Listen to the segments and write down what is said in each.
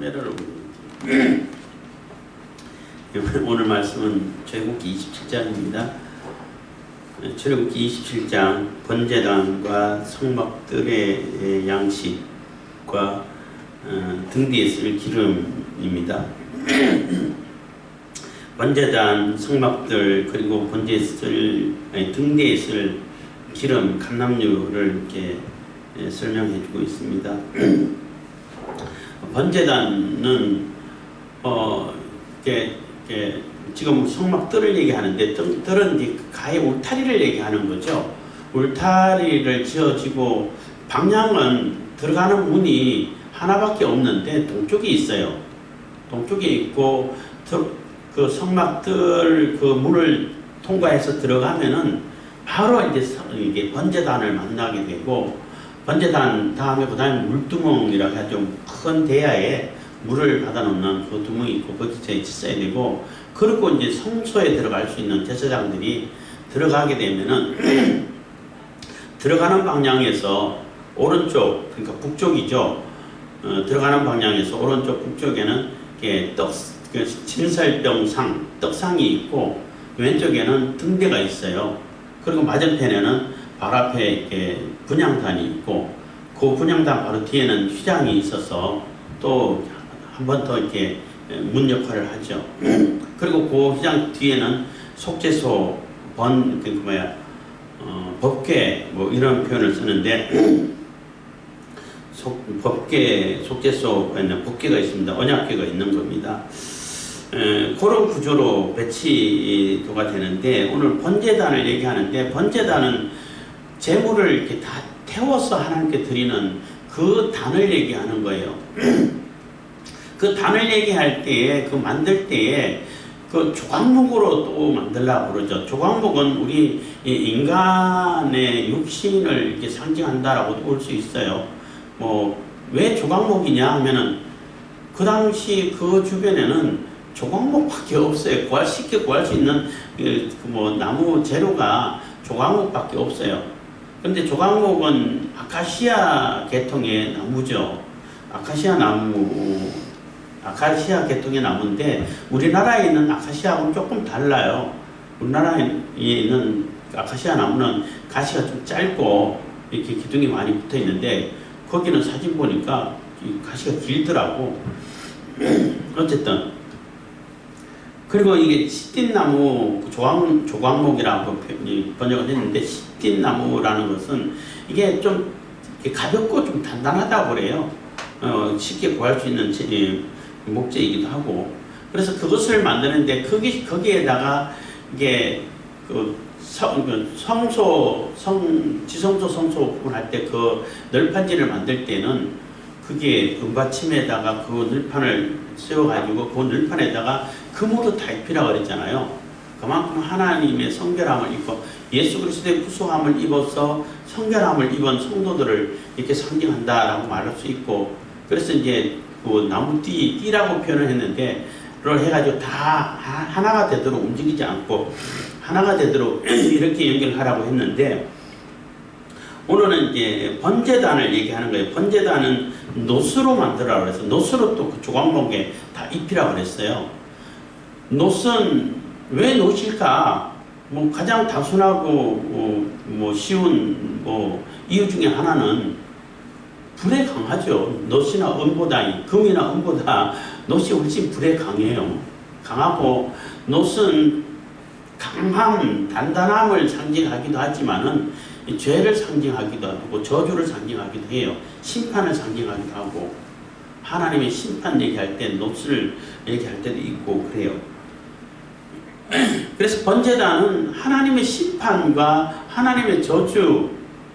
카메라로 오늘 말씀은 출애굽기 27장입니다. 출애굽기 27장 번제단과 성막들의 양식과 등 뒤에 쓸 기름입니다. 번제단, 성막들 그리고 등 뒤에 쓸 기름, 감람류를 이렇게 설명해주고 있습니다. 번제단은 지금 성막들을 얘기하는데 뜰은 이제 가해 울타리를 얘기하는 거죠. 울타리를 지어지고 방향은 들어가는 문이 하나밖에 없는데 동쪽에 있어요. 동쪽에 있고 그 성막들 그 문을 통과해서 들어가면은 바로 이게 번제단을 만나게 되고, 번제단 다음에 그 다음에 물두멍이라고 하죠. 큰 대야에 물을 받아놓는 그 두멍이 있고 거기서 있어야 되고, 그리고 이제 성소에 들어갈 수 있는 제사장들이 들어가게 되면은 들어가는 방향에서 오른쪽, 그러니까 북쪽이죠. 들어가는 방향에서 오른쪽 북쪽에는 이렇게 진설병상, 떡상이 있고 왼쪽에는 등대가 있어요. 그리고 맞은편에는 바로 앞에 이렇게 분향단이 있고, 그 분향단 바로 뒤에는 휘장이 있어서 또 한 번 더 이렇게 문 역할을 하죠. 그리고 그 휘장 뒤에는 속죄소, 법궤 뭐 이런 표현을 쓰는데, 법궤, 속죄소에 있는 법궤가 있습니다. 언약궤가 있는 겁니다. 그런 구조로 배치도가 되는데, 오늘 번제단을 얘기하는데, 번제단은 제물을 이렇게 다 태워서 하나님께 드리는 그 단을 얘기하는 거예요. 그 단을 얘기할 때에, 그 만들 때에 그 조각목으로 또 만들라고 그러죠. 조각목은 우리 인간의 육신을 이렇게 상징한다라고 볼 수 있어요. 왜 조각목이냐 하면은 그 당시 그 주변에는 조각목밖에 없어요. 쉽게 구할 수 있는 나무 재료가 조각목밖에 없어요. 근데 조각목은 아카시아 계통의 나무죠. 아카시아 계통의 나무인데, 우리나라에 있는 아카시아하고는 조금 달라요. 우리나라에 있는 아카시아 나무는 가시가 좀 짧고 이렇게 기둥이 많이 붙어 있는데, 거기는 사진 보니까 가시가 길더라고. 어쨌든 그리고 이게 시띠나무 조각목이라고 번역을 했는데, 시띠나무라는 것은 이게 좀 가볍고 좀 단단하다고 그래요. 쉽게 구할 수 있는 목재이기도 하고, 그래서 그것을 만드는데 거기에다가 이게 지성소 성소 부분할 때 그 널판지를 만들 때는 그게 은받침에다가 그 널판을 세워가지고 그 널판에다가 금으로 다 입히라고 그랬잖아요. 그만큼 하나님의 성결함을 입고 예수 그리스도의 구속함을 입어서 성결함을 입은 성도들을 이렇게 상징한다라고 말할 수 있고, 그래서 이제 그 나무띠라고 표현을 했는데, 그걸 해가지고 다 하나가 되도록 움직이지 않고 하나가 되도록 이렇게 연결하라고 했는데, 오늘은 이제 번제단을 얘기하는 거예요. 번제단은 노스로 만들라고 그래서 노스로 또 그 조각목에 다 입히라고 그랬어요. 노스는 왜 노실까? 가장 단순하고 쉬운 이유 중에 하나는 불에 강하죠. 노시나 은보다, 금이나 은보다 노시 훨씬 불에 강해요. 강하고, 노스는 강함, 단단함을 상징하기도 하지만은 죄를 상징하기도 하고 저주를 상징하기도 해요. 심판을 상징하기도 하고, 하나님의 심판 얘기할 때 노스를 얘기할 때도 있고 그래요. 그래서 번제단은 하나님의 심판과 하나님의 저주,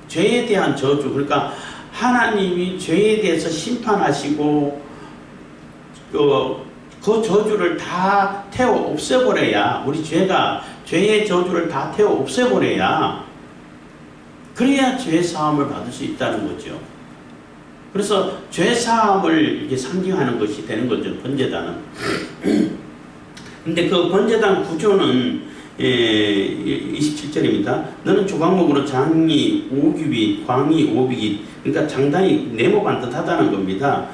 죄에 대한 저주, 그러니까 하나님이 죄에 대해서 심판하시고 그 저주를 다 태워 없애버려야, 우리 죄의 저주를 다 태워 없애버려야, 그래야 죄 사함을 받을 수 있다는 거죠. 그래서 죄 사함을 이게 상징하는 것이 되는 거죠, 번제단은. 근데 그 번제단 구조는 27절입니다. 너는 조각목으로 장이 5규빗, 광이 5규빗, 그러니까 장단이 네모 반듯하다는 겁니다.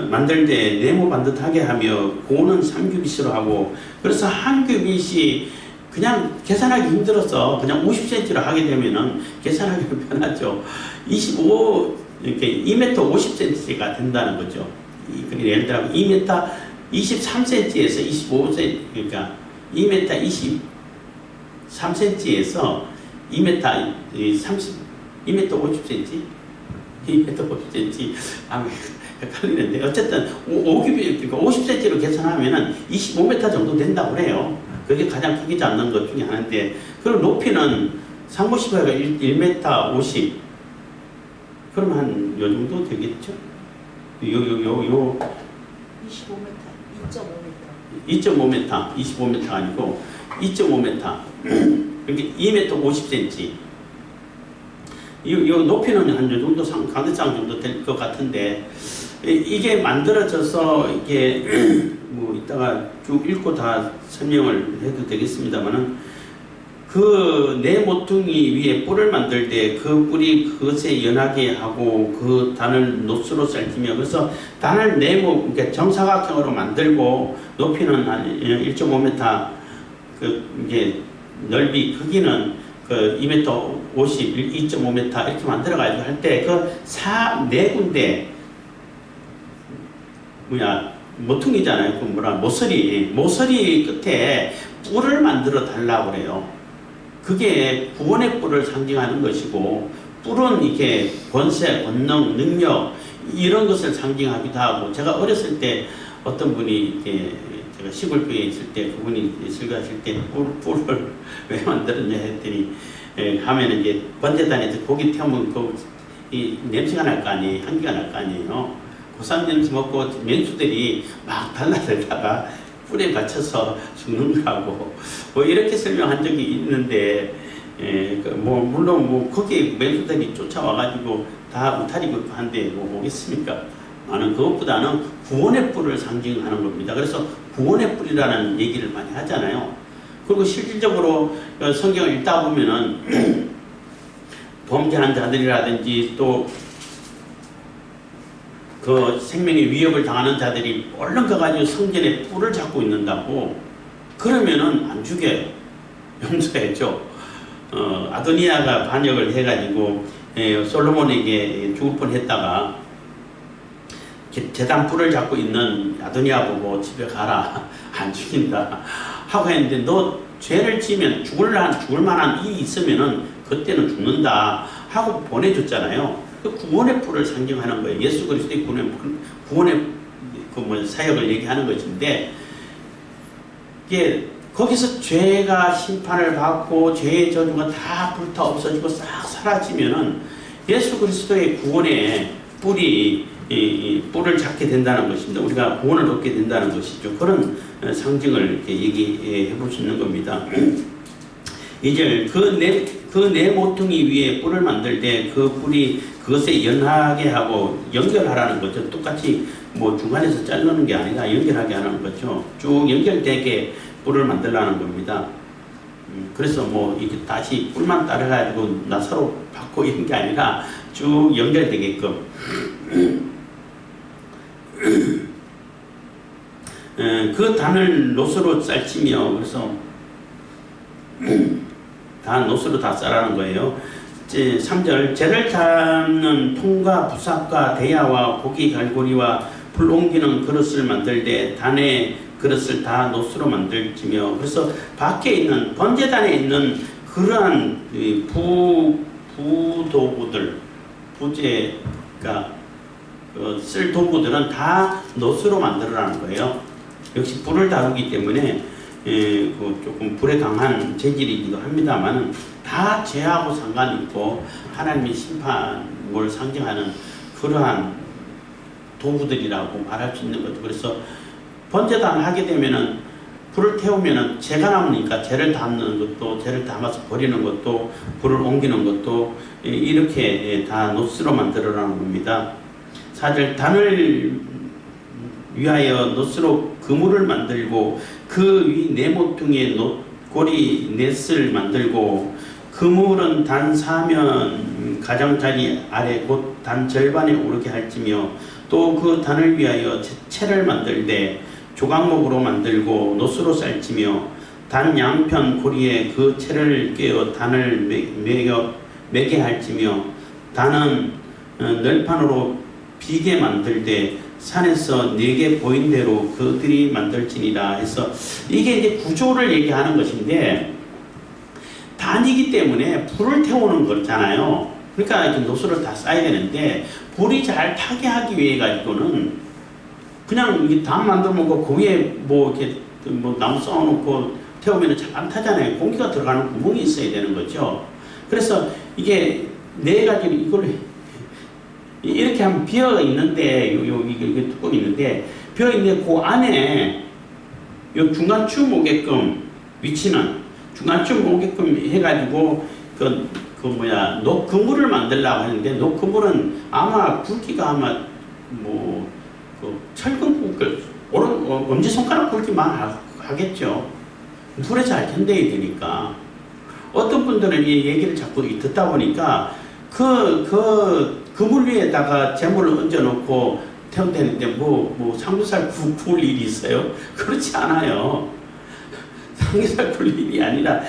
만들 때 네모 반듯하게 하며 고는 3규빗으로 하고, 그래서 한 규빗이 그냥 계산하기 힘들어서 그냥 50cm로 하게 되면은 계산하기 편하죠. 25 이렇게 2m 50cm가 된다는 거죠. 예를 들어 2m 23cm에서 25cm, 그러니까 2m 23cm에서 2m 30, 2m 50cm, 2m 50cm, 헷갈리는데 어쨌든 50cm로 계산하면은 25m 정도 된다고 해요. 그게 가장 크게 잡는 것 중에 하나인데, 그럼 높이는 상부 시바가 1m 50. 그럼 한 요 정도 되겠죠? 25m, 2.5m. 2.5m, 25m 아니고 2.5m. 그러니까 2m 50cm. 요 높이는 한 요 정도 가드장 정도 될 것 같은데, 이게 만들어져서 이게 뭐 이따가 쭉 읽고 다 설명을 해도 되겠습니다만은, 그 네 모퉁이 위에 뿔을 만들 때 그 뿔이 그것에 연하게 하고 그 단을 노수로 쌀티며, 그래서 단을 네모, 그러니까 정사각형으로 만들고 높이는 한 1.5m, 그 이게 넓이 크기는 그 2m 50, 2.5m 이렇게 만들어가지고 할 때 그 네 군데 모퉁이잖아요. 그 모서리 끝에 뿔을 만들어 달라고 그래요. 그게 구원의 뿔을 상징하는 것이고, 뿔은 이게 권세, 권능, 능력 이런 것을 상징하기도 하고, 제가 어렸을 때 어떤 분이 이렇게 제가 시골교회에 있을 때 그분이 설교하실 때 뿔을 왜 만들었냐 했더니, 하면 이제 번제단에서 고기 태우면 이 냄새가 날 거 아니에요. 향기가 날 거 아니에요. 고산 냄새 먹고 맹수들이 막 달라들다가 뿔에 맞춰서 죽는 거라고 뭐 이렇게 설명한 적이 있는데, 뭐 물론 뭐 거기에 맹수들이 쫓아와가지고 다 울타리 걷고 한데 뭐 오겠습니까? 나는 그것보다는 구원의 뿔을 상징하는 겁니다. 그래서 구원의 뿔이라는 얘기를 많이 하잖아요. 그리고 실질적으로 성경을 읽다 보면은 범죄한 자들이라든지 또 그 생명의 위협을 당하는 자들이 얼른 가가지고 성전에 뿔을 잡고 있는다고, 그러면은 안 죽여요. 용서해줘. 아도니아가 반역을 해가지고 솔로몬에게 죽을 뻔했다가 제단 뿔을 잡고 있는 아도니아 보고 집에 가라, 안 죽인다 하고 했는데, 너 죄를 지으면 죽을 만한 일이 있으면은 그때는 죽는다 하고 보내줬잖아요. 그 구원의 뿔을 상징하는 거예요. 예수 그리스도의 구원의 사역을 얘기하는 것인데, 이게 거기서 죄가 심판을 받고 죄의 저주가 다 불타 없어지고 싹 사라지면은 예수 그리스도의 구원의 뿔이 뿔을 잡게 된다는 것입니다. 우리가 구원을 얻게 된다는 것이죠. 그런 상징을 이렇게 얘기해 볼 수 있는 겁니다. 2절, 그 네 모퉁이 위에 뿔을 만들 때 그 뿔이 그것에 연하게 하고 연결하라는 거죠. 똑같이 뭐 중간에서 자르는 게 아니라 연결하게 하는 거죠. 쭉 연결되게 뿔을 만들라는 겁니다. 그래서 뭐 이렇게 다시 뿔만 따라가지고 나사로 받고 이런 게 아니라 쭉 연결되게끔. 그 단을 노수로 쌀치며, 그래서 다 노수로 다 쌀라는 거예요. 3절, 재를 담는 통과 부삭과 대야와 고기 갈고리와 불 옮기는 그릇을 만들 때 단의 그릇을 다 노수로 만들지며, 그래서 밖에 있는 번제단에 있는 그러한 부도구들, 부제가 쓸 도구들은 다 노수로 만들어라는 거예요. 역시 불을 다루기 때문에 조금 불에 강한 재질이기도 합니다만, 다 죄하고 상관이 있고 하나님의 심판을 상징하는 그러한 도구들이라고 말할 수 있는 거죠. 그래서 번제단을 하게 되면은 불을 태우면은 죄가 남으니까 죄를 담는 것도, 죄를 담아서 버리는 것도, 불을 옮기는 것도 이렇게 다 노스로 만들어라는 겁니다. 4절, 단을 위하여 노스로 그물을 만들고 그 위 네 모퉁이에 고리 넷을 만들고, 그물은 단 4면 가장자리 아래 곧 단 절반에 오르게 할지며, 또 그 단을 위하여 채를 만들되 조각목으로 만들고 노수로 쌀치며 단 양편 고리에 그 채를 꿰어 단을 매게 할지며 단은 널판으로 비게 만들되 산에서 네게 보인 대로 그들이 만들지니라 해서 이게 이제 구조를 얘기하는 것인데 단이기 때문에 불을 태우는 거잖아요. 그러니까 이렇게 노수를 다 쌓아야 되는데 불이 잘 타게 하기 위해 가지고는 그냥 이게 단 만들어 놓고 그 위에 뭐 이렇게 뭐 나무 쌓아놓고 태우면 잘 안 타잖아요. 공기가 들어가는 구멍이 있어야 되는 거죠. 그래서 이게 네 가지 이걸 이렇게 하면 비어 있는데 이게 뚜껑이 있는데 비어 있는데 그 안에 요 중간쯤 오게끔 위치는 중간쯤 오게끔 해가지고 녹그물을 만들려고 하는데 녹그물은 아마 굵기가 아마 뭐 그 철근 굵기 엄지손가락 굵기만 하겠죠. 불에 잘 견뎌야 되니까. 어떤 분들은 이 얘기를 자꾸 듣다 보니까 그물 위에다가 재물을 얹어놓고 태운다는데 뭐 삼겹살 구울 일이 있어요? 그렇지 않아요. 삼겹살 구울 일이 아니라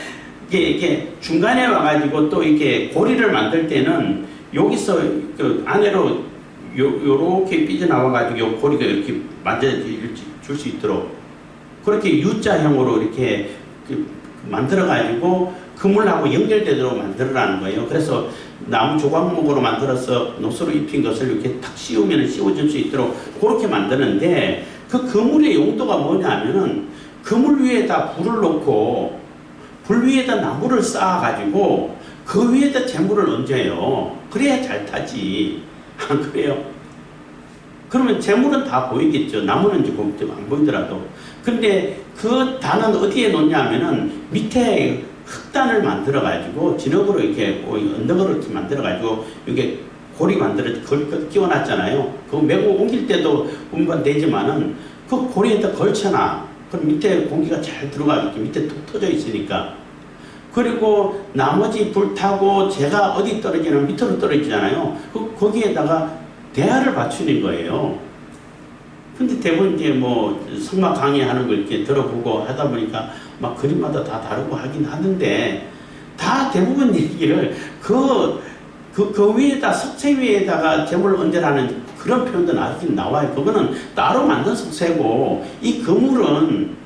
이게 중간에 와가지고 또 이렇게 고리를 만들 때는 여기서 그 안으로 요렇게 삐져나와가지고 요 고리가 이렇게 만져줄 수 있도록 그렇게 U자형으로 이렇게 만들어가지고 그물하고 연결되도록 만들어라는 거예요. 그래서 나무 조각목으로 만들어서 노수로 입힌 것을 이렇게 탁 씌우면 씌워질 수 있도록 그렇게 만드는데 그 그물의 용도가 뭐냐면은 그물 위에다 불을 놓고 불 위에다 나무를 쌓아가지고 그 위에다 재물을 얹어요. 그래야 잘 타지. 안 그래요? 그러면 재물은 다 보이겠죠. 나무는 조금 안 보이더라도. 근데 그 단은 어디에 놓냐면은 밑에 흙단을 만들어 가지고 진흙으로 이렇게 언덕으로 이렇게 만들어 가지고 이게 고리 만들어 끼워놨잖아요. 그거 메고 옮길 때도 운반 되지만은 그 고리에다 걸쳐놔. 그럼 밑에 공기가 잘 들어가겠죠. 밑에 툭 터져 있으니까. 그리고 나머지 불 타고 재가 어디 떨어지냐면 밑으로 떨어지잖아요. 거기에다가 대야를 받치는 거예요. 근데 대부분 이제 뭐 성막 강의하는 걸 이렇게 들어보고 하다 보니까 막 그림마다 다 다르고 하긴 하는데 다 대부분 얘기를 그 위에다 석쇠 위에다가 재물을 얹으라는 그런 표현도 나긴 나와요. 그거는 따로 만든 석쇠고 이 그물은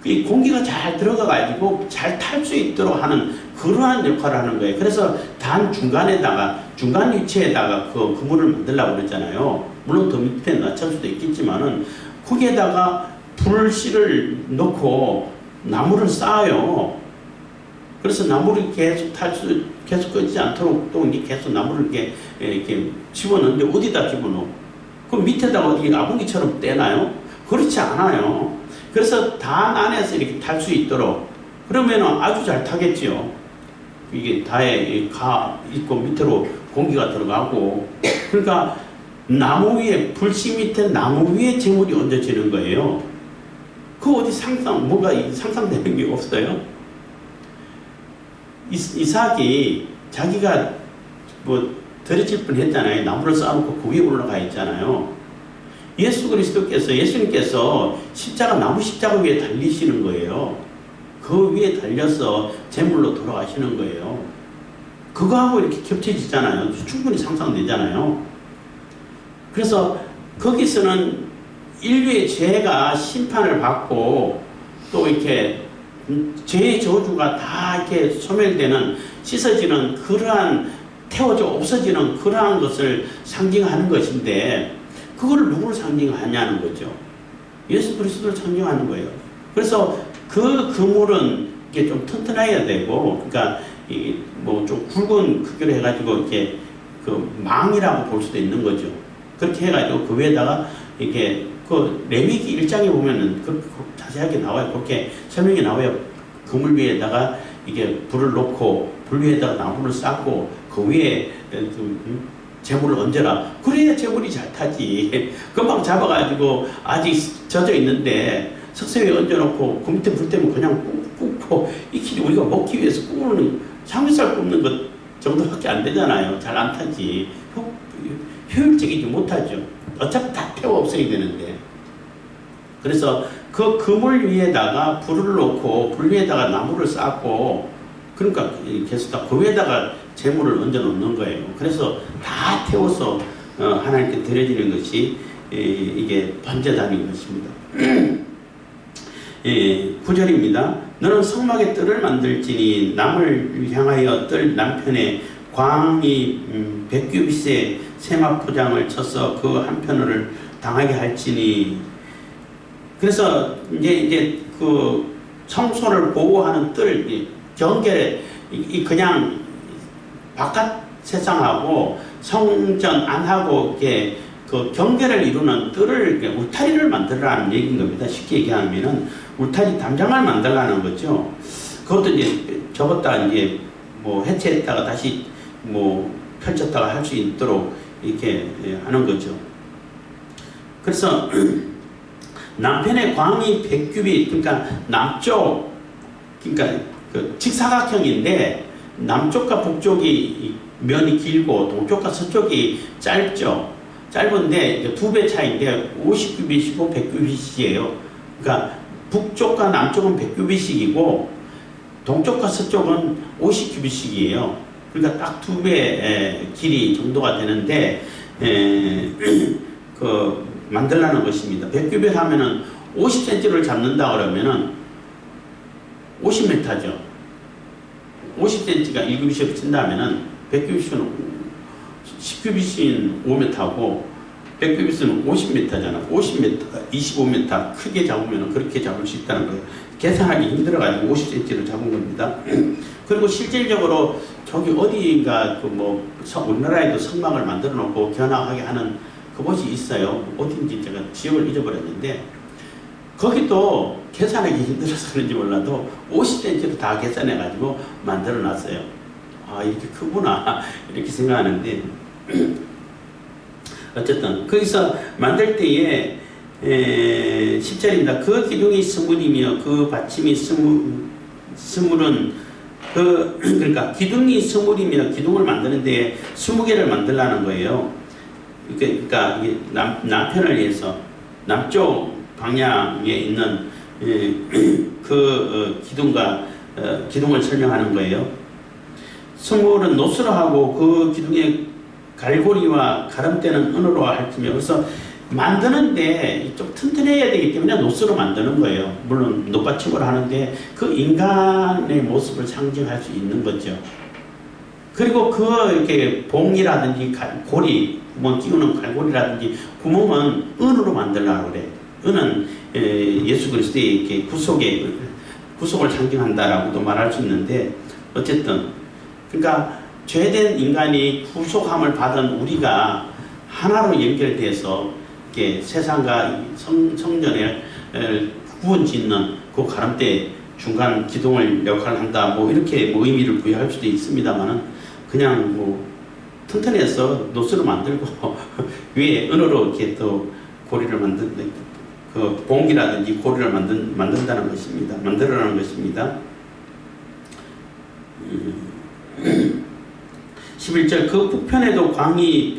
이 공기가 잘 들어가 가지고 잘 탈 수 있도록 하는 그러한 역할을 하는 거예요. 그래서 단 중간 위치에다가 그 그물을 만들려고 그랬잖아요. 물론 더 밑에 낮출 수도 있겠지만은 거기에다가 불씨를 넣고 나무를 쌓아요. 그래서 나무를 계속 꺼지지 않도록 또 계속 나무를 이렇게 집어넣는데 어디다 집어넣어? 그럼 밑에다가 어디 아궁이처럼 떼나요? 그렇지 않아요. 그래서 단 안에서 이렇게 탈 수 있도록 그러면 아주 잘 타겠죠. 이게 다에 가 있고 밑으로 공기가 들어가고 그러니까 나무 위에 불씨 밑에 나무 위에 재물이 얹어지는 거예요. 그 어디 뭔가 상상되는 게 없어요. 이삭이 자기가 뭐 들어질 뻔했잖아요. 나무를 쌓아놓고 그 위에 올라가 있잖아요. 예수님께서 나무 십자가 위에 달리시는 거예요. 그 위에 달려서 제물로 돌아가시는 거예요. 그거하고 이렇게 겹쳐지잖아요. 충분히 상상되잖아요. 그래서 거기서는 인류의 죄가 심판을 받고 또 이렇게 죄의 저주가 다 이렇게 소멸되는 씻어지는 그러한 태워져 없어지는 그러한 것을 상징하는 것인데 그거를 누구를 상징하냐는 거죠. 예수 그리스도를 상징하는 거예요. 그래서 그 그물은 이게 좀 튼튼해야 되고, 그러니까 뭐 좀 굵은 크기로 해가지고 이렇게 그 망이라고 볼 수도 있는 거죠. 그렇게 해가지고 그 위에다가 이렇게 그 레위기 1장에 보면은 그 자세하게 나와요. 그렇게 설명이 나와요. 그물 위에다가 이게 불을 놓고 불 위에다가 나무를 쌓고 그 위에 재물을 얹어라. 그래야 재물이 잘 타지. 금방 잡아가지고 아직 젖어 있는데 석쇠 위에 얹어놓고 그 밑에 불 때면 그냥 굽고 익히 우리가 먹기 위해서 구우는 삼겹살 굽는 것 정도밖에 안 되잖아요. 잘 안 타지. 효율적이지 못하죠. 어차피 다 태워 없애야 되는데. 그래서 그 그물 위에다가 불을 놓고 불 위에다가 나무를 쌓고 그러니까 계속 다 그 위에다가 재물을 얹어 놓는 거예요. 그래서 다 태워서 하나님께 드려지는 것이 이게 번제단인 것입니다. 9절입니다. 너는 성막에 뜰을 만들지니 남을 향하여 뜰 남편에 광이 100규빗의 세마 포장을 쳐서 그 한편을 당하게 할지니. 그래서 이제 그 성소를 보호하는 뜰 경계에 그냥 바깥 세상하고 성전 안하고 이렇게 그 경계를 이루는 뜰을 울타리를 만들라는 얘기인 겁니다. 쉽게 얘기하면은 울타리 담장을 만들라는 거죠. 그것도 이제 접었다가 이제 뭐 해체했다가 다시 뭐 펼쳤다가 할 수 있도록 이렇게 하는 거죠. 그래서 남편의 광이 100규빗, 그러니까 남쪽, 그러니까 그 직사각형인데 남쪽과 북쪽이 면이 길고 동쪽과 서쪽이 짧죠. 짧은데 2배 차이인데 50규빗이고 100규빗이에요. 그러니까 북쪽과 남쪽은 100규빗이고 동쪽과 서쪽은 50규빗이에요. 그러니까 딱 2배 길이 정도가 되는데 그 만들라는 것입니다. 100규빗 하면은 50cm를 잡는다 그러면은 50m죠. 50cm가 1규빗이 붙인다면은 100규빗은 10규빗은 5m고 100규빗은 50m잖아. 50m, 25m 크게 잡으면 그렇게 잡을 수 있다는 거예요. 계산하기 힘들어가지고 50cm를 잡은 겁니다. 그리고 실질적으로 저기 어디가 그 뭐 우리나라에도 성막을 만들어 놓고 견학하게 하는 그곳이 있어요. 어딘지 제가 지역을 잊어버렸는데 거기도 계산하기 힘들어서 그런지 몰라도 50cm로 다 계산해가지고 만들어 놨어요. 아, 이렇게 크구나 이렇게 생각하는데 어쨌든 거기서 만들 때에 10절입니다. 그 기둥이 스물이며 그 받침이 스물은 그러니까 기둥이 스물이며 기둥을 만드는 데에 20개를 만들라는 거예요. 그러니까 이게 남편을 위해서 남쪽 방향에 있는 그 기둥과 기둥을 설명하는 거예요. 스물은 노스로 하고 그 기둥에 갈고리와 가름대는 은으로 할지며. 그래서 만드는데 좀 튼튼해야 되기 때문에 노스로 만드는 거예요. 물론 노받침으로 하는데 그 인간의 모습을 상징할 수 있는 거죠. 그리고 그 이렇게 봉이라든지 고리 구멍 끼우는 갈고리라든지 구멍은 은으로 만들려고 그래. 은은 예수 그리스도의 이렇게 구속을 상징한다라고도 말할 수 있는데 어쨌든 그러니까 죄된 인간이 구속함을 받은 우리가 하나로 연결돼서 이렇게 세상과 성전에 구분 짓는 그 가름대 중간 기둥을 역할을 한다. 뭐 이렇게 뭐 의미를 부여할 수도 있습니다만은 그냥 뭐 튼튼해서 노스로 만들고 위에 은으로 이렇게 또 고리를 그 봉기라든지 고리를 만든다는 것입니다. 만들어라는 것입니다. 11절 그 북편에도 광이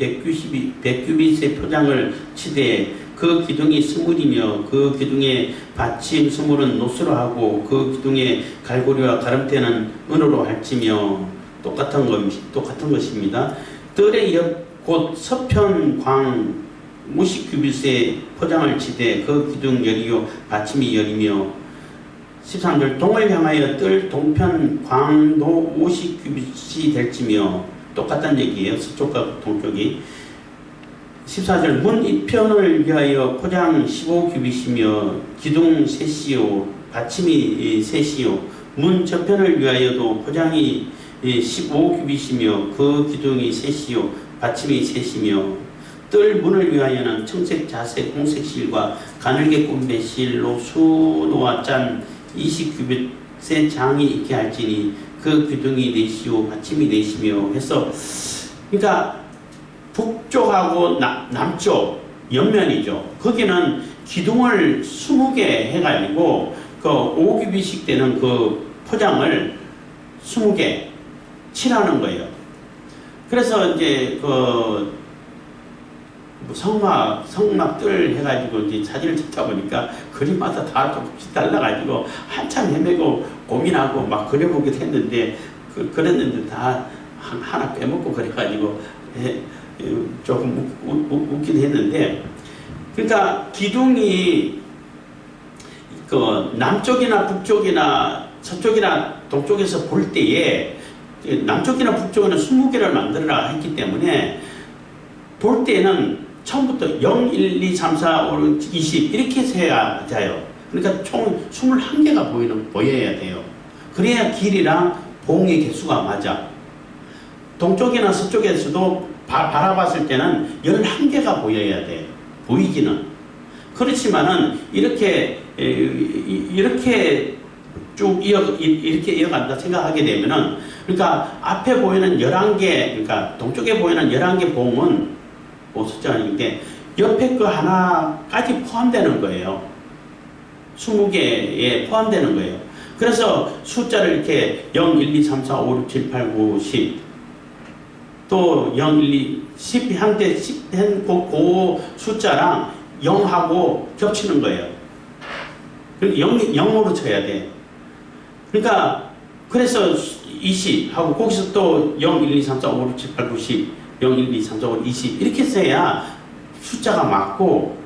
100규빗의 표장을 치되 그 기둥이 스물이며 그 기둥의 받침 스물은 노스로 하고 그 기둥의 갈고리와 가름대는 은으로 할지며 똑같은 것입니다. 뜰의 옆 곧 서편 광 50규빗의 포장을 치되 그 기둥 열이요 받침이 열이며 13절 동을 향하여 뜰 동편 광도 50규빗이 될지며 똑같다는 얘기예요. 서쪽과 동쪽이. 14절 문 이편을 위하여 포장 15규빗이며 기둥 셋이요 받침이 셋이요 문 저편을 위하여도 포장이 15규빗이며 그 기둥이 셋이요 받침이 셋이며 뜰 문을 위하여는 청색, 자색, 홍색 실과 가늘게 꼰배 실로 수노와 짠 20규빗의 장이 있게 할지니 그 기둥이 넷이요 받침이 넷이며 해서 그러니까 북쪽하고 남쪽 옆면이죠. 거기는 기둥을 20개 해가지고 그 5규빗씩 되는 그 포장을 20개 칠하는 거예요. 그래서 이제 그 뭐 성막들 해가지고 이제 사진을 찍다 보니까 그림마다 다 조금씩 달라가지고 한참 헤매고 고민하고 막 그려보기도 했는데 그랬는데 다 하나 빼먹고 그래가지고 조금 웃기도 했는데, 그러니까 기둥이 그 남쪽이나 북쪽이나 서쪽이나 동쪽에서 볼 때에 남쪽이나 북쪽에는 20개를 만들어라 했기 때문에 볼 때는 처음부터 0, 1, 2, 3, 4, 5, 6, 20 이렇게 세야 맞아요. 그러니까 총 21개가 보여야 돼요. 그래야 길이랑 봉의 개수가 맞아. 동쪽이나 서쪽에서도 바라봤을 때는 11개가 보여야 돼. 보이기는. 그렇지만은 이렇게 쭉 이렇게 이어간다 생각하게 되면은, 그러니까 앞에 보이는 11개, 그러니까 동쪽에 보이는 11개 봉은 숫자가 아닌데 옆에 거 하나까지 포함되는 거예요. 20개에 포함되는 거예요. 그래서 숫자를 이렇게 0, 1, 2, 3, 4, 5, 6, 7, 8, 9, 10 또 0, 1, 2, 10 한때 10 그 숫자랑 0하고 겹치는 거예요. 0으로 쳐야 돼. 그러니까 그래서 20 하고 거기서 또 0, 1, 2, 3, 4, 5, 6, 7, 8, 9, 10 0, 1, 2, 3, 4, 5, 20 이렇게 써야 숫자가 맞고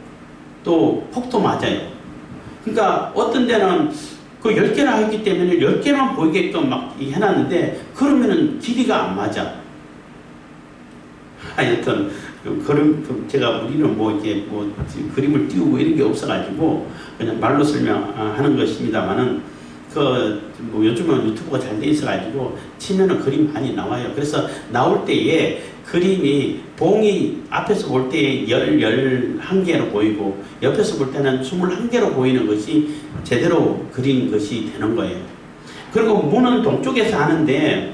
또 폭도 맞아요. 그러니까 어떤 데는 그 10개나 했기 때문에 10개만 보이게끔 막 해놨는데 그러면은 길이가 안 맞아. 하여튼 제가 우리는 뭐 이렇게 뭐 그림을 띄우고 이런 게 없어가지고 그냥 말로 설명하는 것입니다만은 뭐 요즘은 유튜브가 잘 돼 있어가지고 치면은 그림 많이 나와요. 그래서 나올 때에 그림이 봉이 앞에서 볼 때 11개로 보이고 옆에서 볼 때는 21개로 보이는 것이 제대로 그린 것이 되는 거예요. 그리고 문은 동쪽에서 하는데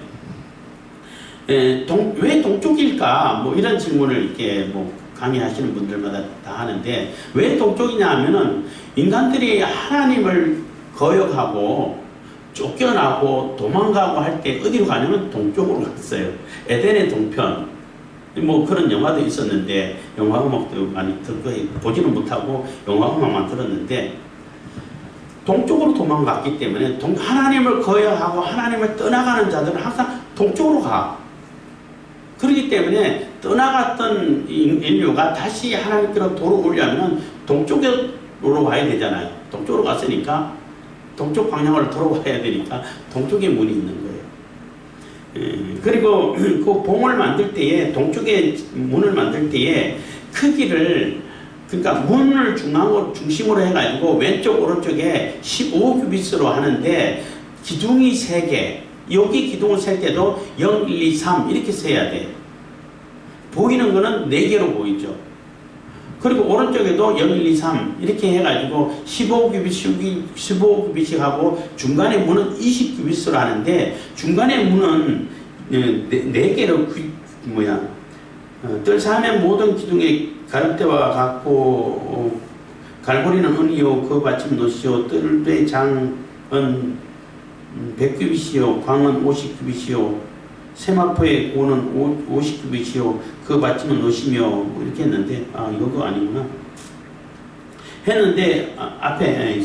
왜 동쪽일까? 뭐 이런 질문을 이렇게 뭐 강의하시는 분들마다 다 하는데, 왜 동쪽이냐 하면은 인간들이 하나님을 거역하고 쫓겨나고 도망가고 할 때 어디로 가냐면 동쪽으로 갔어요. 에덴의 동편. 뭐 그런 영화도 있었는데 영화 음악도 많이 보지는 못하고 영화 음악만 들었는데 동쪽으로 도망갔기 때문에 하나님을 거역하고 하나님을 떠나가는 자들은 항상 동쪽으로 가. 그렇기 때문에 떠나갔던 인류가 다시 하나님께로 돌아오려면 동쪽으로 와야 되잖아요. 동쪽으로 갔으니까 동쪽 방향으로 돌아와야 되니까 동쪽에 문이 있는 거예요. 그리고 그 봉을 만들 때에 동쪽에 문을 만들 때에 크기를, 그러니까 문을 중심으로 해가지고 왼쪽 오른쪽에 15규빗으로 하는데 기둥이 3개, 여기 기둥을 셀 때도 0, 1, 2, 3 이렇게 세야 돼. 보이는 거는 4개로 보이죠. 그리고 오른쪽에도 0, 1, 2, 3 이렇게 해가지고 15규빗씩 하고 중간에 문은 20규빗으로 하는데, 중간에 문은 4개로 뜰사하면 모든 기둥에 가름대와 같고 갈고리는 은이요 그 받침 노시오 뜰대 장은 100규빗이요 광은 50규빗이요 세마포의 고는 50규빗이요 그 받침은 노시며 뭐 이렇게 했는데 이거 아니구나 했는데 앞에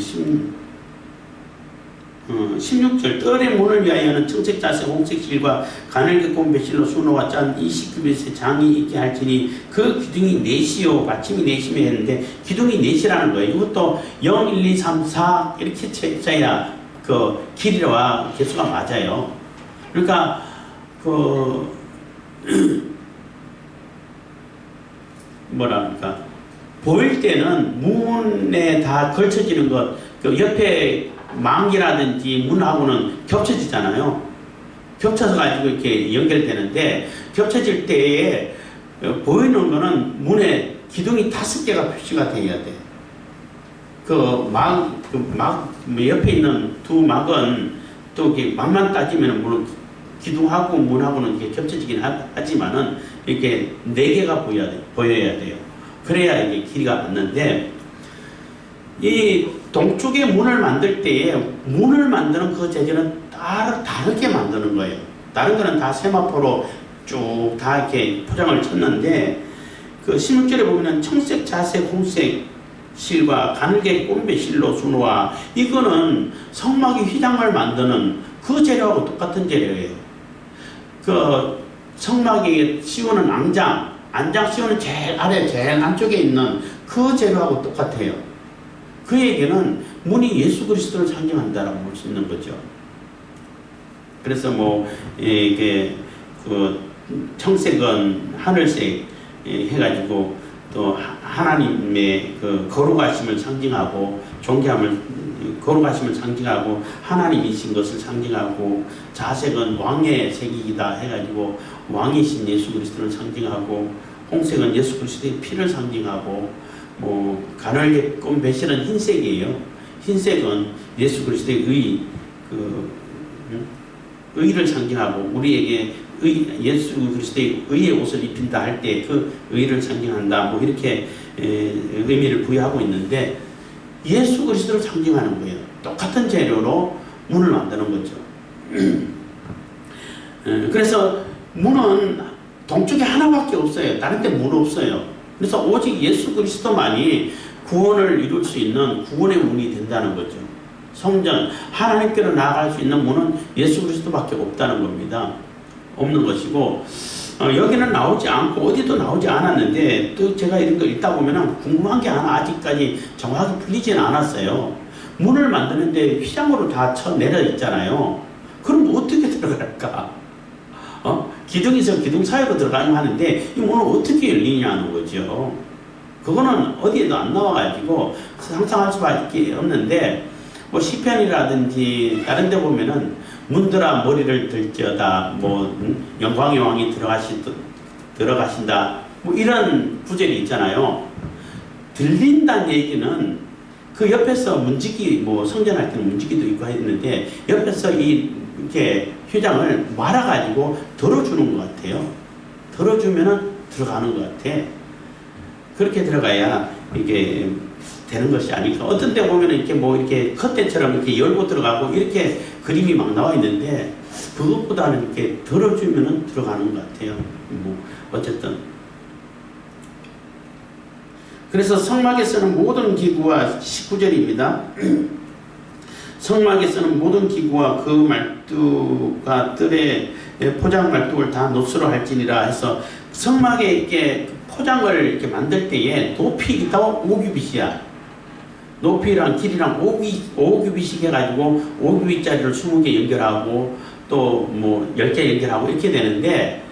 16절 뜰의 문을 위하여는 청색 자색 홍색 실과 가늘게 꼰 배실로 수놓아 짠 20규빗의 장이 있게 할지니 그 기둥이 4시요 받침이 4시며 했는데 기둥이 4시라는 거예요. 이것도 0, 1, 2, 3, 4 이렇게 쳐야 그 길이와 개수가 맞아요. 그러니까 뭐랄까 보일 때는 문에 다 걸쳐지는 것, 그 옆에 망기라든지 문하고는 겹쳐지잖아요. 겹쳐서 가지고 이렇게 연결되는데 옆에 때에 보이는 거는 문에 기둥이 5개가 표시가 돼야 돼. 옆에 있는 두 막은 또 이렇게 막만 따지면 물론 기둥하고 문하고는 이렇게 겹쳐지긴 하지만은 이렇게 4개가 보여야 돼요. 그래야 이게 길이가 맞는데, 이 동쪽에 문을 만들 때에 문을 만드는 그 재질은 다르게 만드는 거예요. 다른 거는 다 세마포로 쭉 다 이렇게 포장을 쳤는데 그 16절에 보면은 청색, 자색, 홍색 실과 가늘게 꼰배 실로 수놓아, 이거는 성막의 휘장을 만드는 그 재료하고 똑같은 재료예요. 그 성막에 씌우는 안장 씌우는 제일 아래 제일 안쪽에 있는 그 재료하고 똑같아요. 그에게는 문이 예수 그리스도를 상징한다라고 볼 수 있는 거죠. 그래서 뭐 이게 그 청색은 하늘색 해가지고 또 하나님의 그 거룩하심을 상징하고 존귀함을, 거룩하심을 상징하고 하나님이신 것을 상징하고, 자색은 왕의 색이다 해가지고 왕이신 예수 그리스도를 상징하고, 홍색은 예수 그리스도의 피를 상징하고, 뭐 가늘게 꼰 배실은 흰색이에요. 흰색은 예수 그리스도의 의를 상징하고, 우리에게 예수 그리스도의 의의 옷을 입힌다 할 때 그 의를 상징한다, 뭐 이렇게 의미를 부여하고 있는데, 예수 그리스도를 상징하는 거예요. 똑같은 재료로 문을 만드는 거죠. 그래서 문은 동쪽에 하나밖에 없어요. 다른 데 문 없어요. 그래서 오직 예수 그리스도만이 구원을 이룰 수 있는 구원의 문이 된다는 거죠. 성전, 하나님께로 나아갈 수 있는 문은 예수 그리스도밖에 없다는 겁니다. 없는 것이고, 여기는 나오지 않고 어디도 나오지 않았는데, 또 제가 이런 거 읽다 보면 궁금한 게 하나 아직까지 정확히 풀리지는 않았어요. 문을 만드는데 휘장으로 다 쳐 내려 있잖아요. 그럼 어떻게 들어갈까? 기둥에서 기둥 사이로 들어가면 하는데 이 문은 어떻게 열리냐는 거죠. 그거는 어디에도 안 나와가지고 상상할 수밖에 없는데, 뭐 시편이라든지 다른 데 보면은 문들아 머리를 들지어다, 뭐 영광의 왕이 들어가신다, 뭐 이런 구절이 있잖아요. 들린다는 얘기는 그 옆에서 문지기, 뭐 성전할 때는 문지기도 있고 했는데 옆에서 이렇게 휘장을 말아가지고 덜어주는 것 같아요. 덜어주면은 들어가는 것 같아. 그렇게 들어가야 이게 되는 것이 아닐까. 어떤 데 보면 이렇게 뭐 이렇게 커튼처럼 이렇게 열고 들어가고 이렇게 그림이 막 나와 있는데, 그것보다는 이렇게 덜어주면은 들어가는 것 같아요. 뭐 어쨌든. 그래서 성막에 쓰는 모든 기구와 19절입니다. 성막에 쓰는 모든 기구와 그 말뚝과 뜰의 포장 말뚝을 다 노수로 할지니라 해서, 성막에 이렇게 포장을 이렇게 만들 때에 높이가 5규빗이야. 높이랑 길이랑 5규빗씩 해가지고 5규빗짜리를 20개 연결하고 또 뭐 10개 연결하고 이렇게 되는데,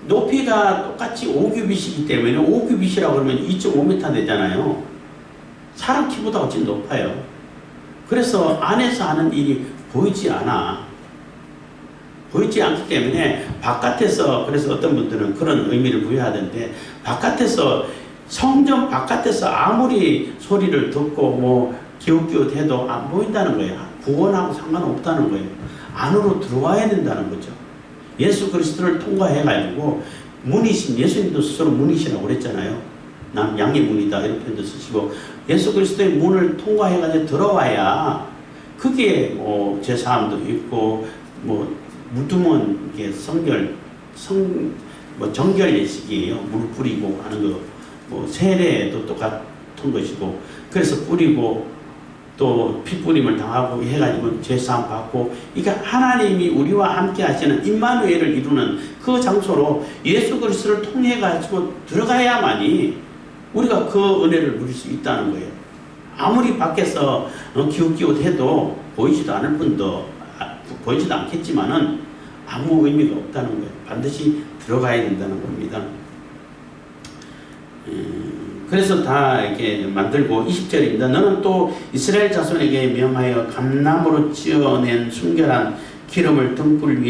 높이가 똑같이 5규빗이기 때문에 5규빗이라고 그러면 2.5m 되잖아요. 사람 키보다 훨씬 높아요. 그래서 안에서 하는 일이 보이지 않아. 보이지 않기 때문에 바깥에서, 그래서 어떤 분들은 그런 의미를 부여하던데, 바깥에서, 성전 바깥에서 아무리 소리를 듣고 뭐 기웃기웃해도 안 보인다는 거예요. 구원하고 상관없다는 거예요. 안으로 들어와야 된다는 거죠. 예수 그리스도를 통과해가지고, 문이신, 예수님도 스스로 문이시라고 그랬잖아요. 난 양의 문이다 이런 표현도 쓰시고, 예수 그리스도의 문을 통과해가지고 들어와야 그게 뭐 제사함도 있고, 뭐 묻으면 이게 뭐 정결 예식이에요. 물 뿌리고 하는 거. 뭐 세례도 똑같은 것이고, 그래서 뿌리고 또 피 뿌림을 당하고 해가지고 제사함 받고, 이게 하나님이 우리와 함께 하시는 임마누엘을 이루는 그 장소로 예수 그리스도를 통해 가지고 들어가야만이 우리가 그 은혜를 누릴 수 있다는 거예요. 아무리 밖에서 기웃기웃해도 보이지도 않을 뿐더, 보이지도 않겠지만은 아무 의미가 없다는 거예요. 반드시 들어가야 된다는 겁니다. 그래서 다 이렇게 만들고, 20절입니다. 너는 또 이스라엘 자손에게 명하여 감나무로 찌어낸 순결한 기름을 등불을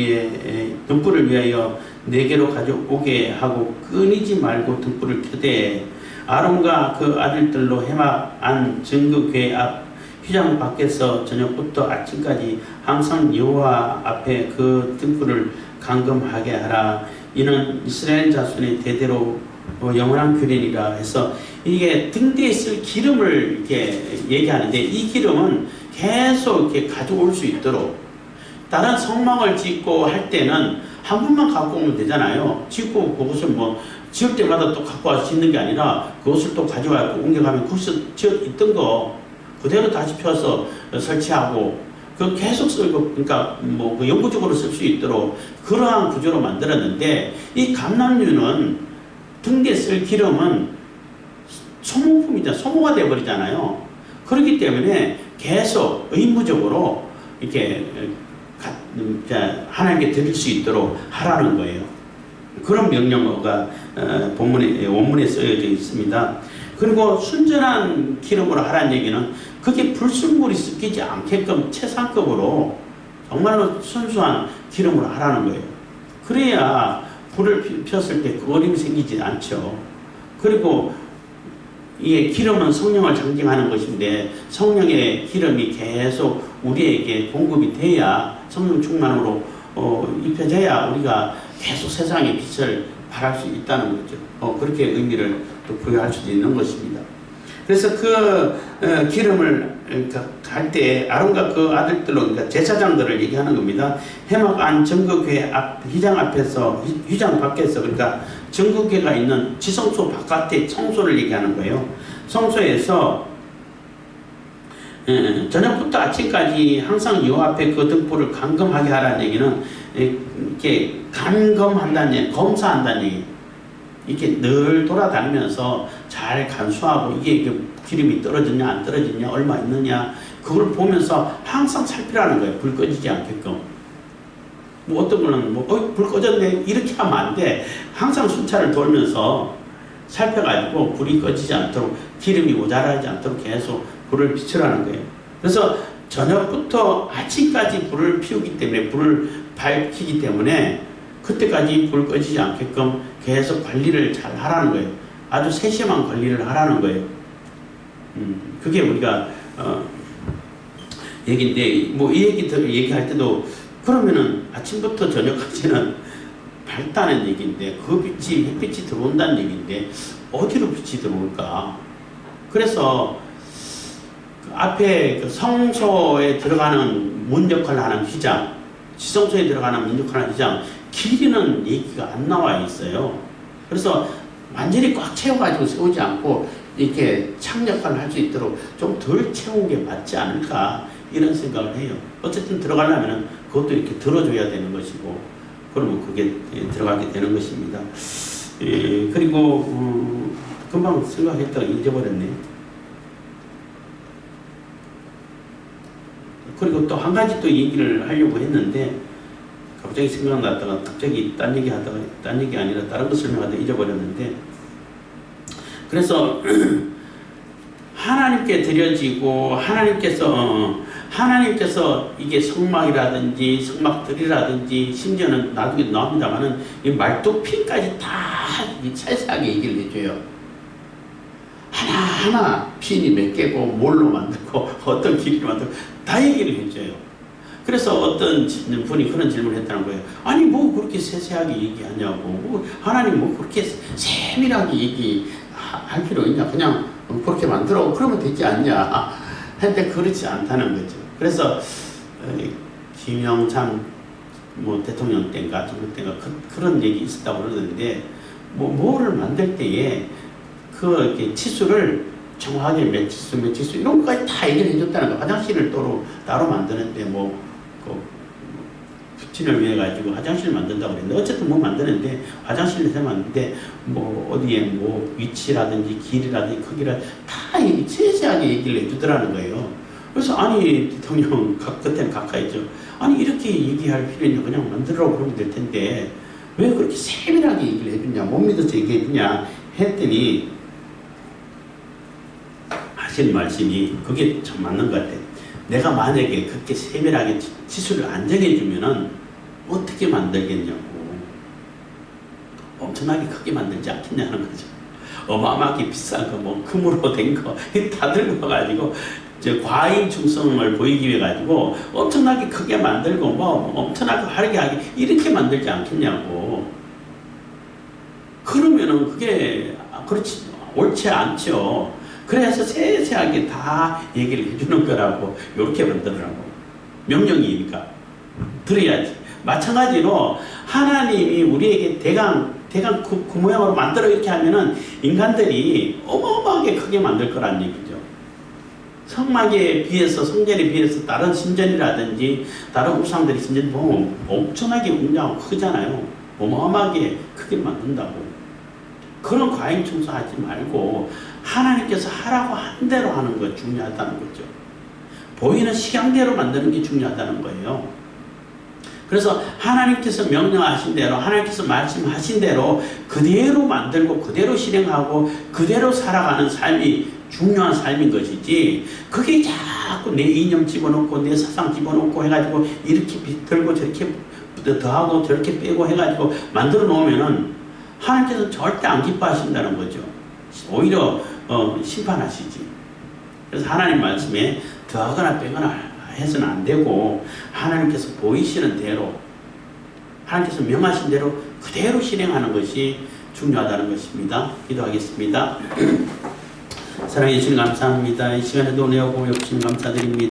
위하여 내게로 가져오게 하고, 끊이지 말고 등불을 켜되 아론과 그 아들들로 해막 안 증거궤 앞 휘장 밖에서 저녁부터 아침까지 항상 여호와 앞에 그 등불을 감금하게 하라. 이는 이스라엘 자손의 대대로 영원한 규례니라 해서, 이게 등대에 쓸 기름을 이렇게 얘기하는데, 이 기름은 계속 이렇게 가져올 수 있도록, 다른 성막을 짓고 할 때는 한 분만 갖고 오면 되잖아요. 짓고 그것을 뭐 지을 때마다 또 갖고 와서 짓는 게 아니라 그것을 또 가져와서 옮겨가면 거기서 지어 있던 거 그대로 다시 펴서 설치하고 그 계속 쓰고 그러니까 뭐 그 영구적으로 쓸 수 있도록 그러한 구조로 만들었는데 이 감람류는 등대 쓸 기름은 소모품이잖아. 소모가 돼버리잖아요. 그렇기 때문에 계속 의무적으로 이렇게 하나님께 드릴 수 있도록 하라는 거예요. 그런 명령어가 원문에 쓰여져 있습니다. 그리고 순전한 기름으로 하라는 얘기는 그게 불순물이 섞이지 않게끔 최상급으로 정말로 순수한 기름으로 하라는 거예요. 그래야 불을 폈을 때 그 어림이 생기지 않죠. 그리고 이 기름은 성령을 상징하는 것인데 성령의 기름이 계속 우리에게 공급이 돼야 성령 충만으로 입혀져야 우리가 계속 세상의 빛을 발할 수 있다는 거죠. 그렇게 의미를 또 부여할 수도 있는 것입니다. 그래서 그 기름을 갈 때 아론과 그 아들들로 그러니까 제사장들을 얘기하는 겁니다. 해막 안 정극회 앞 휘장 앞에서 휘장 밖에서 그러니까 정극회가 있는 지성소 바깥의 성소를 얘기하는 거예요. 성소에서 저녁부터 아침까지 항상 여호와 앞에 그 등불을 감금하게 하라는 얘기는 이렇게 감금한다는 얘기, 검사한다는 얘기. 이렇게 늘 돌아다니면서 잘 간수하고 이게 기름이 떨어졌냐 안 떨어졌냐 얼마 있느냐 그걸 보면서 항상 살피라는 거예요. 불 꺼지지 않게끔. 뭐 어떤 거는 불 꺼졌네 이렇게 하면 안 돼. 항상 순찰을 돌면서 살펴가지고 불이 꺼지지 않도록 기름이 모자라지 않도록 계속 불을 비추라는 거예요. 그래서 저녁부터 아침까지 불을 피우기 때문에 불을 밝히기 때문에 그때까지 불 꺼지지 않게끔 계속 관리를 잘 하라는 거예요. 아주 세심한 관리를 하라는 거예요. 그게 우리가 얘기인데 뭐 이 얘기할 때도 그러면은 아침부터 저녁까지는 밝다는 얘기인데 그 빛이 햇빛이 들어온다는 얘기인데 어디로 빛이 들어올까? 그래서 그 앞에 그 성소에 들어가는 문 역할을 하는 휘장, 지성소에 들어가는 문 역할을 하는 휘장 길이는 얘기가 안 나와 있어요. 그래서 완전히 꽉 채워가지고 세우지 않고 이렇게 창 역할을 할 수 있도록 좀 덜 채운 게 맞지 않을까 이런 생각을 해요. 어쨌든 들어가려면 그것도 이렇게 들어줘야 되는 것이고 그러면 그게 들어가게 되는 것입니다. 그리고 금방 생각했다가 잊어버렸네. 그리고 또 한 가지 또 얘기를 하려고 했는데 갑자기 생각났다가 갑자기 딴 얘기 하다가 딴 얘기 아니라 다른 거 설명하다가 잊어버렸는데 그래서 하나님께 드려지고 하나님께서 이게 성막이라든지 성막들이라든지 심지어는 나중에 나옵니다만은 이 말뚝핀까지 다 세세하게 얘기를 해줘요. 하나하나 핀이 몇 개고 뭘로 만들고 어떤 길이로 만들고 다 얘기를 해줘요. 그래서 어떤 분이 그런 질문을 했다는 거예요. 아니 뭐 그렇게 세세하게 얘기하냐고 뭐 하나님 뭐 그렇게 세밀하게 얘기할 필요 있냐 그냥 그렇게 만들어 그러면 되지 않냐 했는데 그렇지 않다는 거죠. 그래서 김영삼 뭐 대통령 때인가 정부 때인가 그런 얘기 있었다고 그러는데 뭐를 만들 때에 그 치수를 정확하게 몇 치수 이런 것까지 다 얘기를 해줬다는 거. 화장실을 따로 만드는데 부친을 위해 가지고 화장실을 만든다고 그랬는데 어쨌든 뭐 만드는데 화장실을 해 만드는데 뭐 어디에 뭐 위치라든지 길이라든지 크기라든지 다 세세하게 얘기를 해주더라는 거예요. 그래서 아니 대통령 그때는 가까이죠. 아니 이렇게 얘기할 필요 있냐 그냥 만들라고 그러면 될 텐데 왜 그렇게 세밀하게 얘기를 해주냐 못 믿어서 얘기해주냐 했더니 하신 말씀이 그게 참 맞는 것 같아요. 내가 만약에 그렇게 세밀하게 치수를 안 정해주면은 어떻게 만들겠냐고. 엄청나게 크게 만들지 않겠냐는 거죠. 어마어마하게 비싼 거, 뭐 금으로 된 거 다 들고 가지고 과잉 충성을 보이기 위해 가지고 엄청나게 크게 만들고 뭐 엄청나게 화려하게 이렇게 만들지 않겠냐고. 그러면은 그게 그렇지 옳지 않죠. 그래서 세세하게 다 얘기를 해주는 거라고 이렇게 만들으라고. 명령이니까 들어야지. 마찬가지로 하나님이 우리에게 대강 그 모양으로 만들어 이렇게 하면은 인간들이 어마어마하게 크게 만들 거란 얘기죠. 성막에 비해서, 성전에 비해서 다른 신전이라든지 다른 우상들이 신전 보면 엄청나게 웅장하고 크잖아요. 어마어마하게 크게 만든다고. 그런 과잉 청소하지 말고 하나님께서 하라고 한 대로 하는 거 중요하다는 거죠. 보이는 식양대로 만드는 게 중요하다는 거예요. 그래서 하나님께서 명령하신 대로, 하나님께서 말씀하신 대로 그대로 만들고 그대로 실행하고 그대로 살아가는 삶이 중요한 삶인 것이지, 그게 자꾸 내 이념 집어넣고 내 사상 집어넣고 해가지고 이렇게 들고 저렇게 더하고 저렇게 빼고 해가지고 만들어 놓으면은 하나님께서 절대 안 기뻐하신다는 거죠. 오히려 심판하시지. 그래서 하나님 말씀에 더하거나 빼거나 해서는 안 되고, 하나님께서 보이시는 대로, 하나님께서 명하신 대로 그대로 실행하는 것이 중요하다는 것입니다. 기도하겠습니다. 사랑해 주님 감사합니다. 이 시간에도 은혜와 공유 주님 감사드립니다.